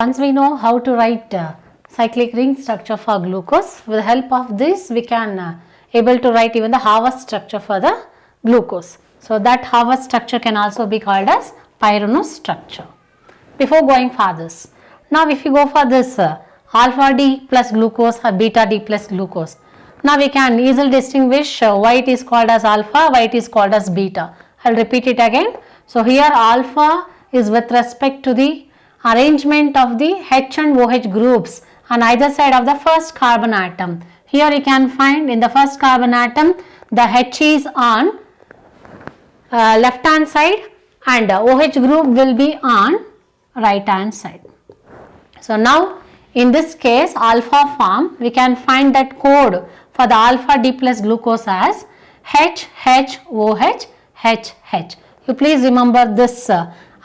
Once we know how to write cyclic ring structure for glucose, with the help of this we can able to write even the Haber structure for the glucose. So that Haber structure can also be called as pyranose structure. Before going for this, now if you go for this alpha D plus glucose or beta D plus glucose, now we can easily distinguish why it is called as alpha, why it is called as beta. I will repeat it again. So here alpha is with respect to the arrangement of the H and OH groups on either side of the first carbon atom. Here you can find in the first carbon atom the H is on left hand side and OH group will be on right hand side. So now in this case alpha form we can find that code for the alpha D plus glucose as HHOH HH. You please remember this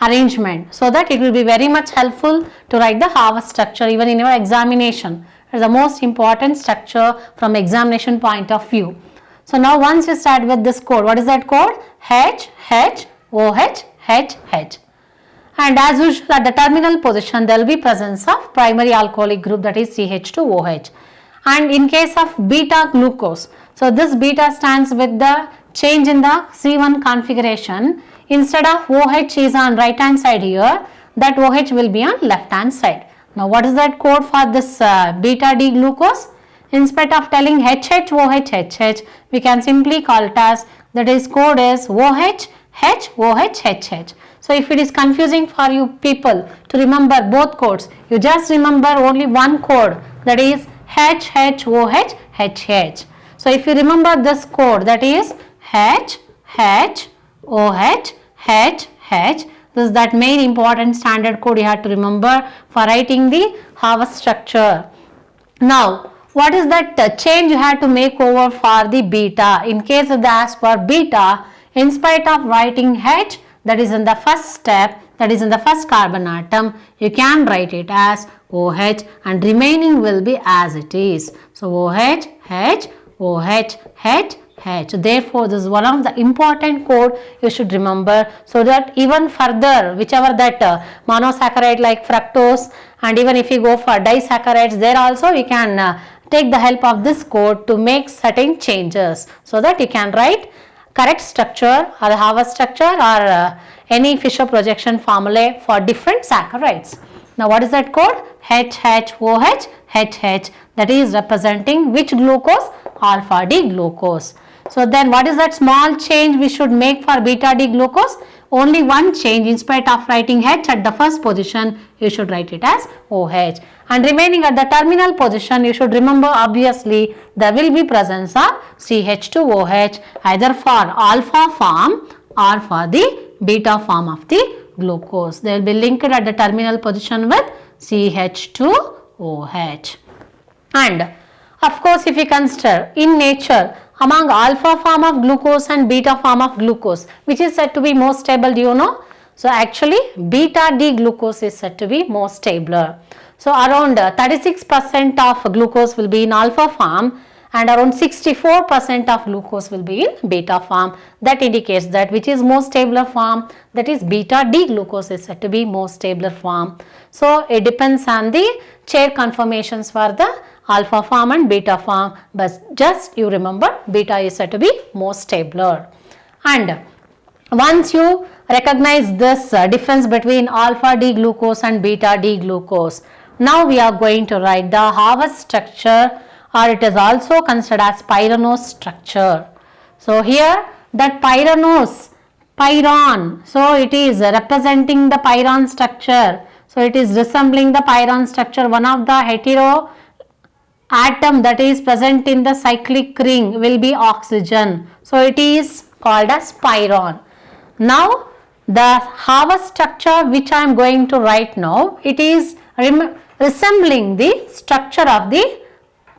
arrangement so that it will be very much helpful to write the Haber structure even in your examination. It is the most important structure from examination point of view. So now once you start with this code, what is that code? HHOH HH. And as usual at the terminal position there will be presence of primary alcoholic group, that is CH2OH. And in case of beta glucose, so this beta stands with the change in the C1 configuration. Instead of OH is on right hand side here, that OH will be on left hand side. Now what is that code for this beta D glucose? Instead of telling HHOH HH, we can simply call it as, that is code is OH HOH HH. So if it is confusing for you people to remember both codes, you just remember only one code, that is HHOH HH. So if you remember this code, that is HHOH HH, this is that main important standard code you have to remember for writing the Haber structure. Now what is that change you have to make over for the beta? In case of the as for beta, in spite of writing H, that is in the first step, that is in the first carbon atom, you can write it as OH and remaining will be as it is. So OH H OH H H. Therefore this is one of the important code you should remember, so that even further whichever that monosaccharide like fructose, and even if you go for disaccharides, there also you can take the help of this code to make certain changes, so that you can write correct structure or the Haber structure or any Fischer projection formulae for different saccharides. Now what is that code? HHOH HH, that is representing which glucose? Alpha D glucose. So then what is that small change we should make for beta D glucose? Only one change. In spite of writing H at the first position, you should write it as OH. And remaining at the terminal position, you should remember obviously there will be presence of CH2OH either for alpha form or for the beta form of the glucose. They will be linked at the terminal position with CH2OH. And of course, if you consider in nature among alpha form of glucose and beta form of glucose, which is said to be more stable, do you know? So actually beta D glucose is said to be more stabler. So around 36% of glucose will be in alpha form and around 64% of glucose will be in beta form. That indicates that which is more stabler form, that is beta D glucose is said to be more stabler form. So it depends on the chair conformations for the alpha form and beta form, but just you remember beta is said to be more stabler. And once you recognize this difference between alpha D glucose and beta D glucose, now we are going to write the Haber structure, or it is also considered as pyranose structure. So here that pyranose, pyron, so it is representing the pyron structure. So it is resembling the pyron structure. One of the hetero atom that is present in the cyclic ring will be oxygen. So it is called as pyron. Now the Haber structure which I am going to write now, it is resembling the structure of the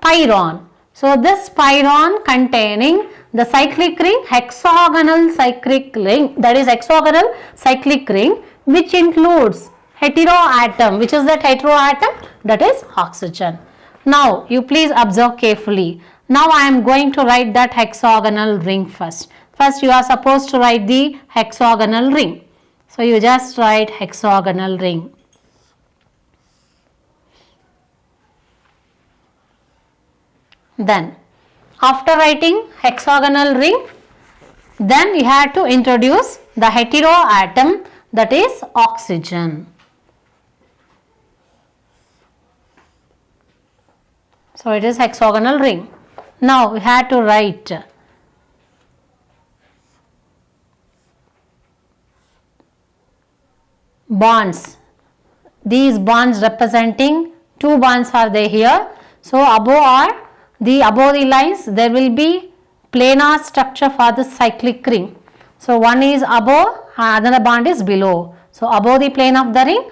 pyron. So this pyron containing the cyclic ring, hexagonal cyclic ring, that is hexagonal cyclic ring, which includes heteroatom. Which is that heteroatom? That is oxygen. Now you please observe carefully. Now I am going to write that hexagonal ring first. First you are supposed to write the hexagonal ring. So you just write hexagonal ring. Then after writing hexagonal ring, then you have to introduce the heteroatom, that is oxygen. So it is hexagonal ring. Now we have to write bonds. These bonds representing two bonds are there here. So above the lines there will be planar structure for the cyclic ring. So one is above, another bond is below. So above the plane of the ring,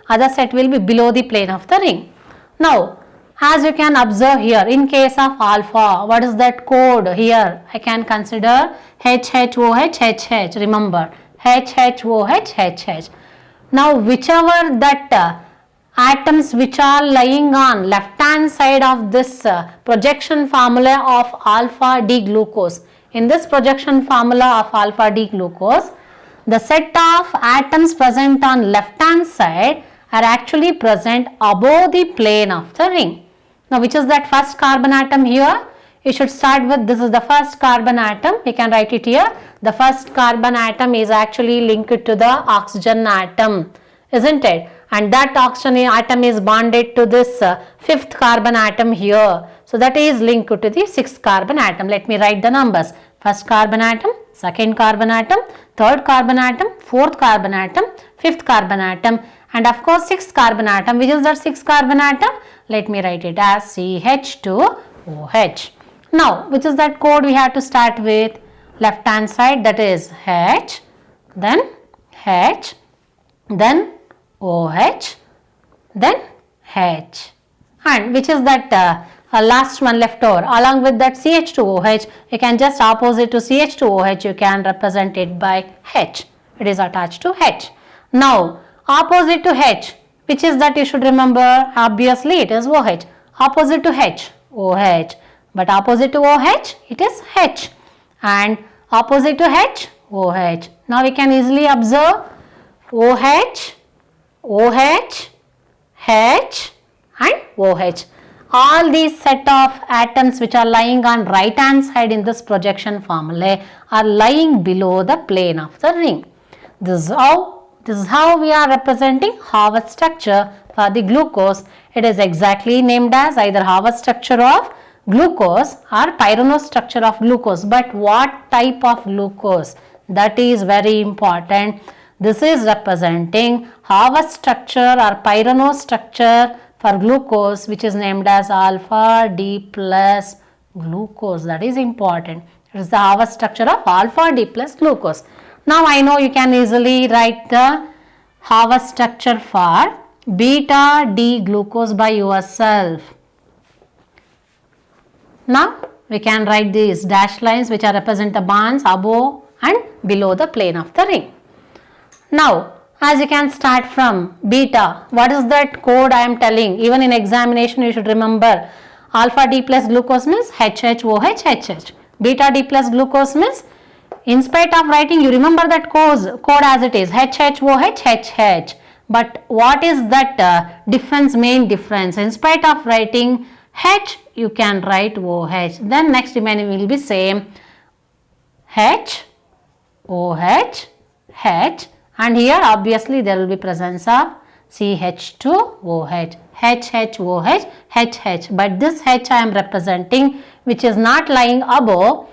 other set will be below the plane of the ring. Now as you can observe here, in case of alpha, what is that code here? I can consider HHOH, remember HHOH. Now whichever that atoms which are lying on left hand side of this projection formula of alpha D glucose, in this projection formula of alpha D glucose, the set of atoms present on left hand side are actually present above the plane of the ring. Now which is that first carbon atom here? You should start with, this is the first carbon atom, we can write it here. The first carbon atom is actually linked to the oxygen atom, isn't it? And that oxygen atom is bonded to this fifth carbon atom here. So that is linked to the sixth carbon atom. Let me write the numbers. First carbon atom, second carbon atom, third carbon atom, fourth carbon atom, fifth carbon atom, and of course sixth carbon atom. Which is that sixth carbon atom? Let me write it as CH2OH. Now which is that code we have to start with? Left hand side, that is H, then H, then OH, then H, and which is that last one left over. Along with that CH2OH, you can just opposite to CH2OH, you can represent it by H. It is attached to H. Now opposite to H, which is that you should remember, obviously it is OH. Opposite to H, OH, but opposite to OH, it is H, and opposite to H, OH. Now we can easily observe OH, OH, H and OH. All these set of atoms which are lying on right hand side in this projection formula are lying below the plane of the ring. This is how we are representing Haworth structure for the glucose. It is exactly named as either Haworth structure of glucose or pyranose structure of glucose. But what type of glucose? That is very important. This is representing Haworth structure or pyranose structure for glucose, which is named as alpha D plus glucose. That is important. It is the Haworth structure of alpha D plus glucose. Now I know you can easily write the Haworth structure for beta D glucose by yourself. Now we can write these dashed lines which are represent the bonds above and below the plane of the ring. Now as you can start from beta, what is that code I am telling? Even in examination you should remember, alpha D plus glucose means HHOH, HH. Beta D plus glucose means, in spite of writing, you remember that code as it is, HHOH, HH. But what is that main difference? In spite of writing H, you can write OH. Then next remaining will be same, H, OH, H. And here obviously there will be presence of CH2OH, HHOH, HH. But this H I am representing which is not lying above,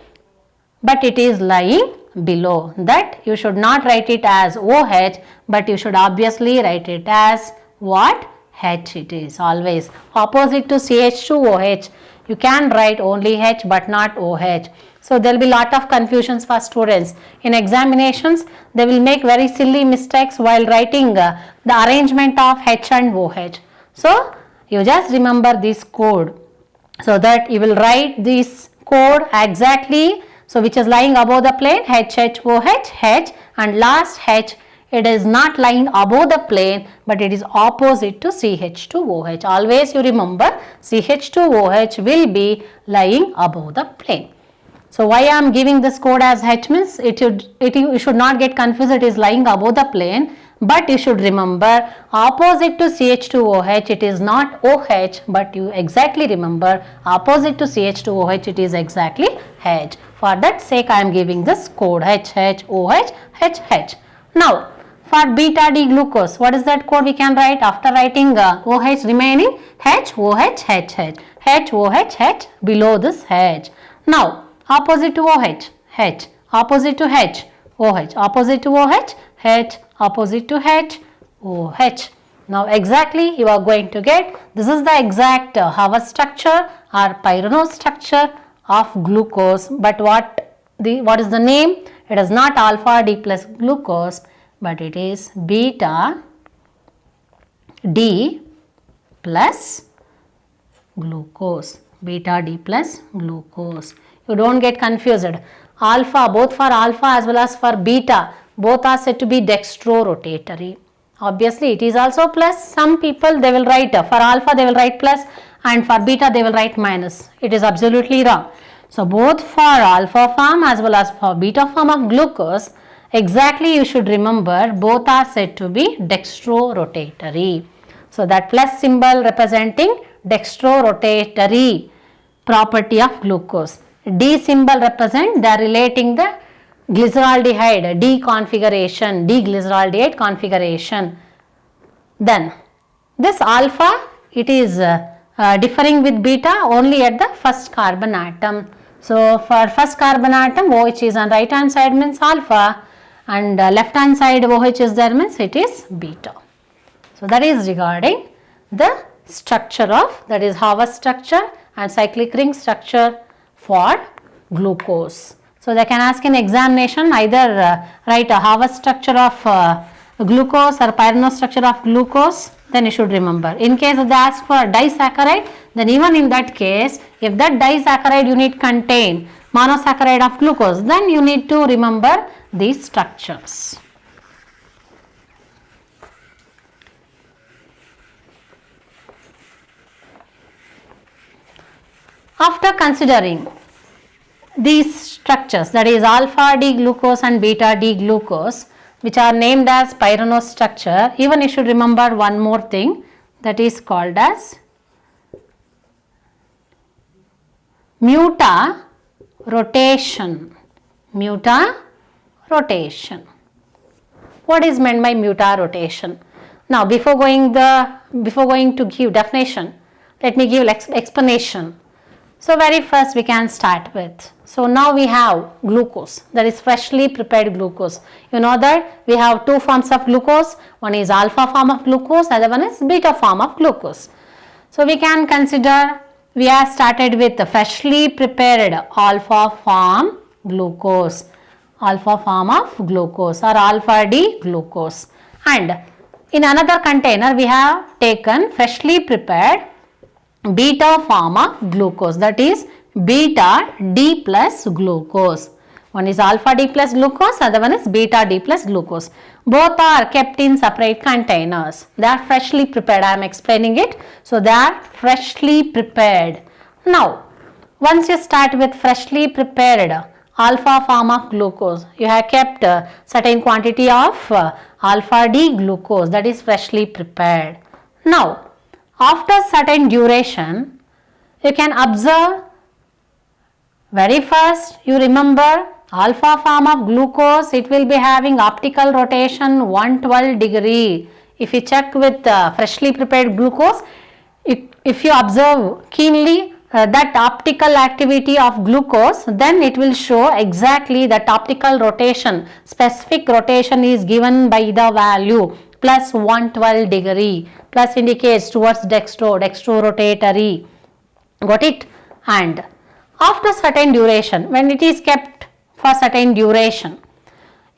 but it is lying below. That you should not write it as OH, but you should obviously write it as what? H it is always. Opposite to CH2OH, you can write only H but not OH. So there will be lot of confusions for students. In examinations, they will make very silly mistakes while writing the arrangement of H and OH. So you just remember this code so that you will write this code exactly. So which is lying above the plane, HHOH, H, and last H, it is not lying above the plane but it is opposite to CH2OH. Always you remember CH2OH will be lying above the plane. So why I am giving this code as H means you should not get confused, it is lying above the plane, But you should remember opposite to CH2OH it is not OH, but you exactly remember opposite to CH2OH it is exactly H. For that sake I am giving this code HHOH HH. Now for beta D glucose, what is that code we can write after writing OH remaining? HOH HH. HOH H below this H. Now opposite to OH H, opposite to H OH, opposite to OH H, opposite to H OH. Now exactly you are going to get, this is the exact Haber structure or pyranose structure of glucose, but what is the name? It is not alpha D plus glucose, but it is beta D plus glucose, beta D plus glucose. You don't get confused. Alpha, both for alpha as well as for beta, both are said to be dextrorotatory. Obviously it is also plus. Some people they will write, for alpha they will write plus and for beta they will write minus. It is absolutely wrong. So both for alpha form as well as for beta form of glucose, exactly you should remember both are said to be dextrorotatory. So that plus symbol representing dextrorotatory property of glucose. D symbol represent they are relating the glyceraldehyde D configuration, D-glyceraldehyde configuration. Then this alpha it is differing with beta only at the first carbon atom. So for first carbon atom OH is on right hand side means alpha and left hand side OH is there means it is beta. So that is regarding the structure of, that is Haber structure and cyclic ring structure for glucose. So they can ask in examination either write a Haber structure of glucose or pyranose structure of glucose, then you should remember. In case if they ask for disaccharide, then even in that case if that disaccharide unit contain monosaccharide of glucose, then you need to remember these structures. After considering these structures, that is alpha D glucose and beta D glucose, which are named as pyranose structure, even you should remember one more thing, that is called as mutarotation. Mutarotation. What is meant by mutarotation? Now before going to give definition, let me give explanation. So very first we can start with, so now we have glucose, that is freshly prepared glucose. You know that we have two forms of glucose, one is alpha form of glucose, other one is beta form of glucose. So we can consider, we have started with the freshly prepared alpha form glucose, alpha form of glucose or alpha D glucose, and in another container we have taken freshly prepared beta form of glucose, that is beta D plus glucose. One is alpha D plus glucose, other one is beta D plus glucose. Both are kept in separate containers. They are freshly prepared. I am explaining it. So they are freshly prepared. Now once you start with freshly prepared alpha form of glucose, you have kept a certain quantity of alpha D glucose, that is freshly prepared. Now after certain duration, you can observe, very first you remember alpha form of glucose, it will be having optical rotation 112 degree. If you check with freshly prepared glucose, if you observe keenly that optical activity of glucose, then it will show exactly that optical rotation, specific rotation is given by the value plus 112 degree, plus indicates towards dextrorotatory, got it? And after certain duration, when it is kept for certain duration,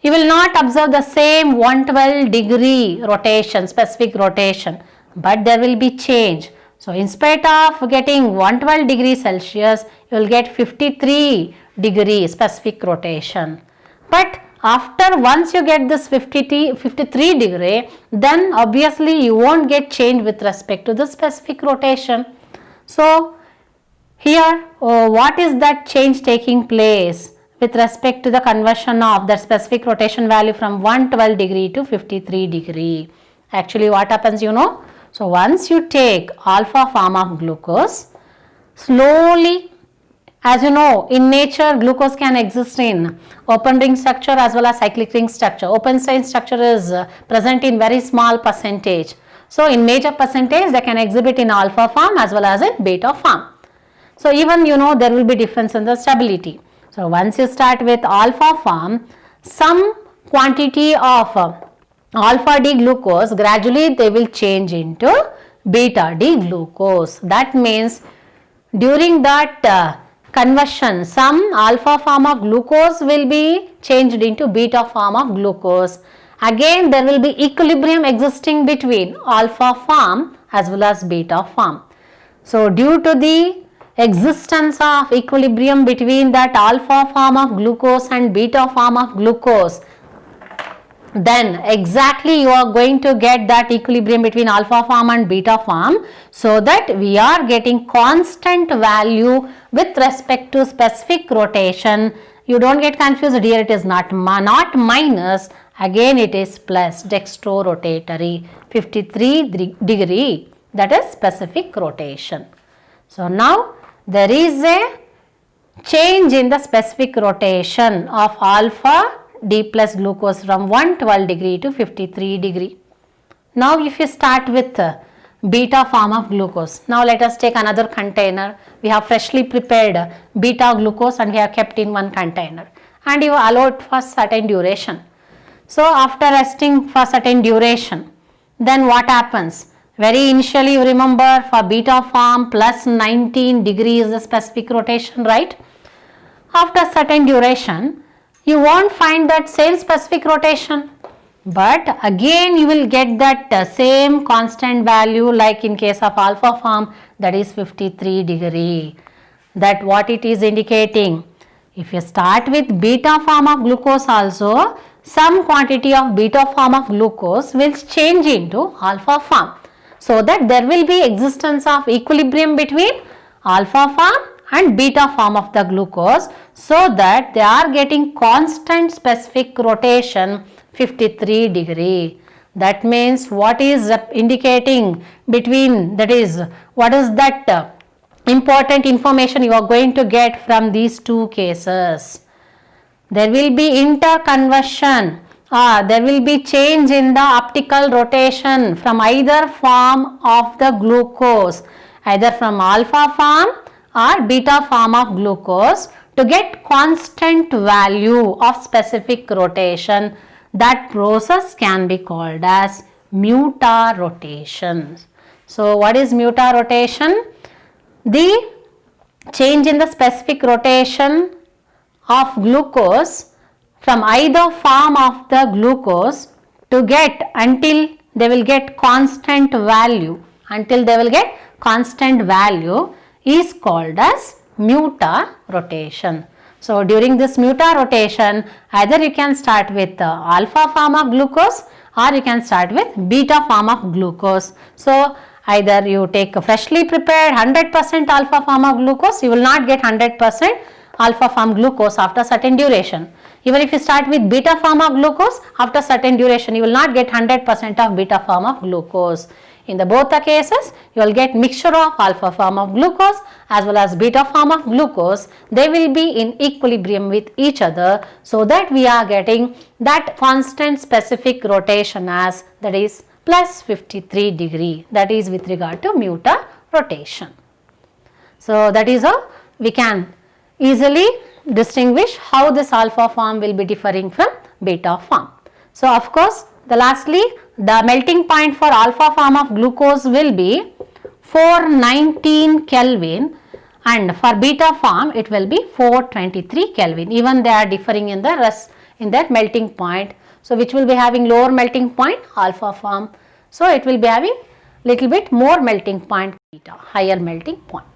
you will not observe the same 112 degree rotation, specific rotation, but there will be change. So in spite of getting 112 degrees Celsius, you will get 53 degree specific rotation. But after once you get this 53 degree, then obviously you won't get change with respect to the specific rotation. So here what is that change taking place? with respect to the conversion of the specific rotation value from 112 degree to 53 degree. Actually what happens, you know? So once you take alpha form of glucose, slowly, as you know, in nature glucose can exist in open ring structure as well as cyclic ring structure. Open ring structure is present in very small percentage. So in major percentage they can exhibit in alpha form as well as in beta form. So even, you know, there will be difference in the stability. So once you start with alpha form, some quantity of alpha D glucose, gradually they will change into beta D glucose. That means during that conversion, some alpha form of glucose will be changed into beta form of glucose. Again there will be equilibrium existing between alpha form as well as beta form. So due to the existence of equilibrium between that alpha form of glucose and beta form of glucose, then exactly you are going to get that equilibrium between alpha form and beta form, so that we are getting constant value with respect to specific rotation. You don't get confused here, it is not minus, again it is plus dextrorotatory 53 degree, that is specific rotation. So now there is a change in the specific rotation of alpha D plus glucose from 112 degree to 53 degree. Now if you start with beta form of glucose, now let us take another container. We have freshly prepared beta glucose and we have kept in one container and you allow it for certain duration. So after resting for certain duration, then what happens? Very initially you remember for beta form plus 19 degree is the specific rotation, right? After certain duration, you won't find that same specific rotation, but again you will get that same constant value like in case of alpha form, that is 53 degree. That what it is indicating? If you start with beta form of glucose also, some quantity of beta form of glucose will change into alpha form, so that there will be existence of equilibrium between alpha form and beta form of the glucose, so that they are getting constant specific rotation 53 degree. That means what is indicating between, that is what is that important information you are going to get from these two cases? There will be interconversion, there will be change in the optical rotation from either form of the glucose, either from alpha form or beta form of glucose, to get constant value of specific rotation. That process can be called as mutarotation. So what is mutarotation? The change in the specific rotation of glucose from either form of the glucose to get until they will get constant value, is called as mutarotation. So during this mutarotation, either you can start with alpha form of glucose or you can start with beta form of glucose. So either you take a freshly prepared 100% alpha form of glucose, you will not get 100% alpha form glucose after certain duration. Even if you start with beta form of glucose, after certain duration you will not get 100% of beta form of glucose. In the both the cases, you will get mixture of alpha form of glucose as well as beta form of glucose. They will be in equilibrium with each other, so that we are getting that constant specific rotation as, that is plus 53 degree. That is with regard to mutarotation. So that is how we can easily distinguish how this alpha form will be differing from beta form. So of course, lastly, the melting point for alpha form of glucose will be 419 Kelvin and for beta form it will be 423 Kelvin. Even they are differing in their melting point. So which will be having lower melting point? Alpha form. So it will be having little bit more melting point, beta, higher melting point.